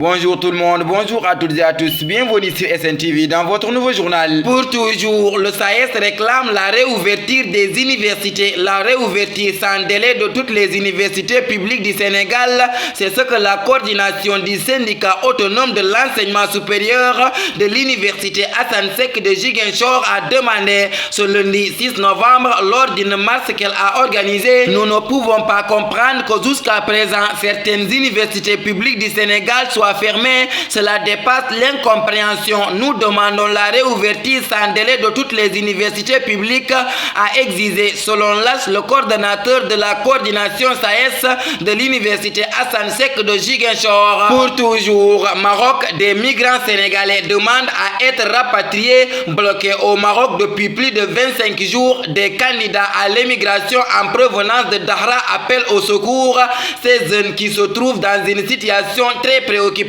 Bonjour tout le monde, bonjour à toutes et à tous, bienvenue sur SNTV dans votre nouveau journal. Pour toujours, le SAES réclame la réouverture des universités, la réouverture sans délai de toutes les universités publiques du Sénégal. C'est ce que la coordination du syndicat autonome de l'enseignement supérieur de l'université Assane Seck de Ziguinchor a demandé ce lundi 6 novembre lors d'une marche qu'elle a organisée. Nous ne pouvons pas comprendre que jusqu'à présent, certaines universités publiques du Sénégal soient fermées. Cela dépasse l'incompréhension. Nous demandons la réouverture sans délai de toutes les universités publiques, a exigé selon l'AS le coordonnateur de la coordination SAES de l'université Assane Seck de Ziguinchor. Pour toujours, Maroc, des migrants sénégalais demandent à être rapatriés. Bloqués au Maroc depuis plus de 25 jours, des candidats à l'émigration en provenance de Dahra appellent au secours. Ces jeunes qui se trouvent dans une situation très préoccupante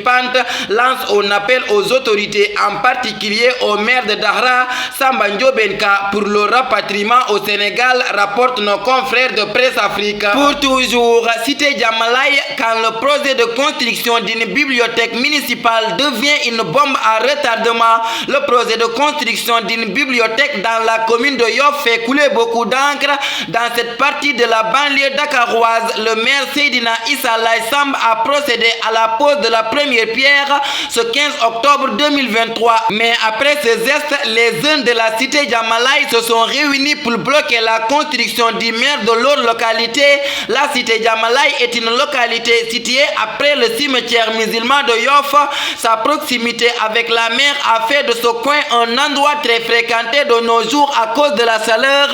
lancent un appel aux autorités, en particulier au maire de Dahra, Samba Ndiobenka, pour le rapatriement au Sénégal, rapportent nos confrères de Presse Afrique. Pour toujours, cité Djamalaye, quand le projet de construction d'une bibliothèque municipale devient une bombe à retardement, le projet de construction d'une bibliothèque dans la commune de Yoff fait couler beaucoup d'encre. Dans cette partie de la banlieue dakaroise, le maire Seydina Issa Laye Samb a procédé à la pose de la première pierre ce 15 octobre 2023. Mais après ce geste, les jeunes de la cité Djamalaye se sont réunis pour bloquer la construction du maire de leur localité. La cité Djamalaye est une localité située après le cimetière musulman de Yoff. Sa proximité avec la mer a fait de ce coin un endroit très fréquenté de nos jours à cause de la chaleur.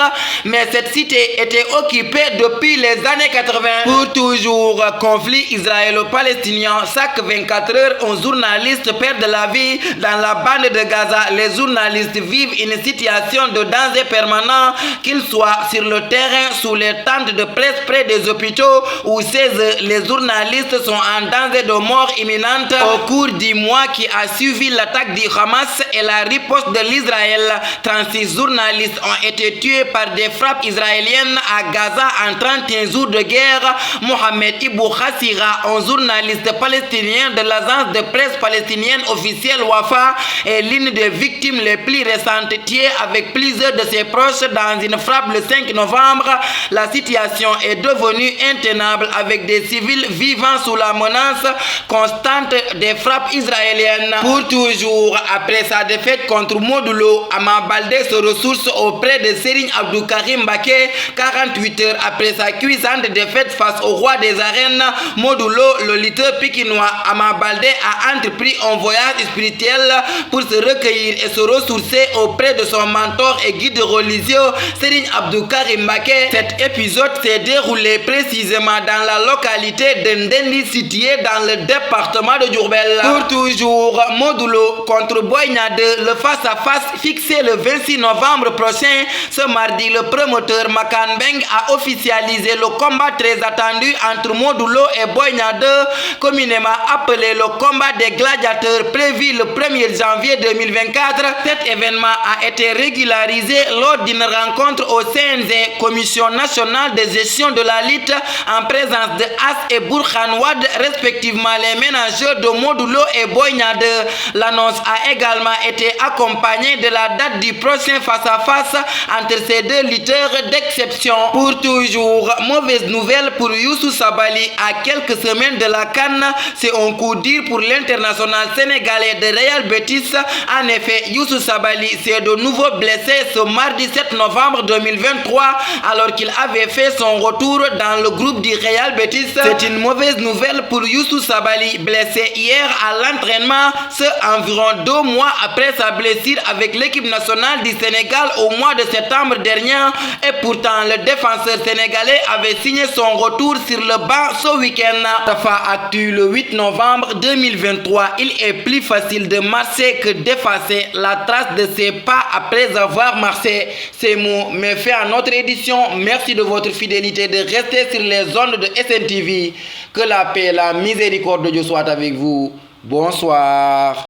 Mais cette cité était occupée depuis les années 80. Pour toujours, conflit israélo-palestinien. Chaque 24 heures, un journaliste perd de la vie dans la bande de Gaza. Les journalistes vivent une situation de danger permanent, qu'ils soient sur le terrain, sous les tentes de presse près des hôpitaux ou chez eux. Les journalistes sont en danger de mort imminente. Au cours du mois qui a suivi l'attaque du Hamas et la riposte de l'Israël, 36 journalistes ont été tués par des frappes israéliennes à Gaza en 31 jours de guerre. Mohamed Ibou Khassira, un journaliste palestinien de l'agence de presse palestinienne officielle Wafa, est l'une des victimes les plus récentes, tuées avec plusieurs de ses proches dans une frappe le 5 novembre. La situation est devenue intenable avec des civils vivant sous la menace constante des frappes israéliennes. Pour toujours, après sa défaite contre Modulo, Ama Baldé se ressource auprès de Serigne Abdou Karim Mbacké. 48 heures après sa cuisante défaite face au roi des arènes, Modulo, le lutteur pikinois Ama Baldé, a entrepris un voyage spirituel pour se recueillir et se ressourcer auprès de son mentor et guide religieux Serigne Abdou Karim Mbacké. Cet épisode s'est déroulé précisément dans la localité de Ndendi, située dans le département de Diourbel. Pour toujours, Modulo contre Boy Niang 2, le face-à-face fixé le 26 novembre prochain. Ce mardi, le promoteur Makan Mbeng a officialisé le combat très attendu entre Modulo et Boy Niang 2, communément appelé le combat des gladiateurs, prévu le 1er janvier 2024. Cet événement a été régularisé lors d'une rencontre au CNG, Commission nationale de gestion de la lutte, en présence de As et Burkhan Wade, respectivement les managers de Modulo et Boy Niang 2. L'annonce a également été accompagnée de la date du prochain face-à-face entre ces deux lutteurs d'exception. Pour toujours, mauvaise nouvelle pour Youssou Sabaly. À quelques semaines de la CAN, c'est un coup dur pour l'international sénégalais de Real Betis. En effet, Youssou Sabaly s'est de nouveau blessé ce mardi 7 novembre 2023 alors qu'il avait fait son retour dans le groupe du Real Betis. C'est une mauvaise nouvelle pour Youssou Sabaly, blessé hier à l'entraînement, ce environ 2 mois après sa blessure avec l'équipe nationale du Sénégal au mois de septembre dernier. Et pourtant, le défenseur sénégalais avait signé son retour sur le banc ce week-end. Tafa Actu, le 8 novembre 2023, il est plus facile de marcher que d'effacer la trace de ses pas après avoir marché. Ces mots me fait à notre édition. Merci de votre fidélité, de rester sur les ondes de SNTV. Que la paix et la miséricorde de Dieu soient avec vous. Bonsoir.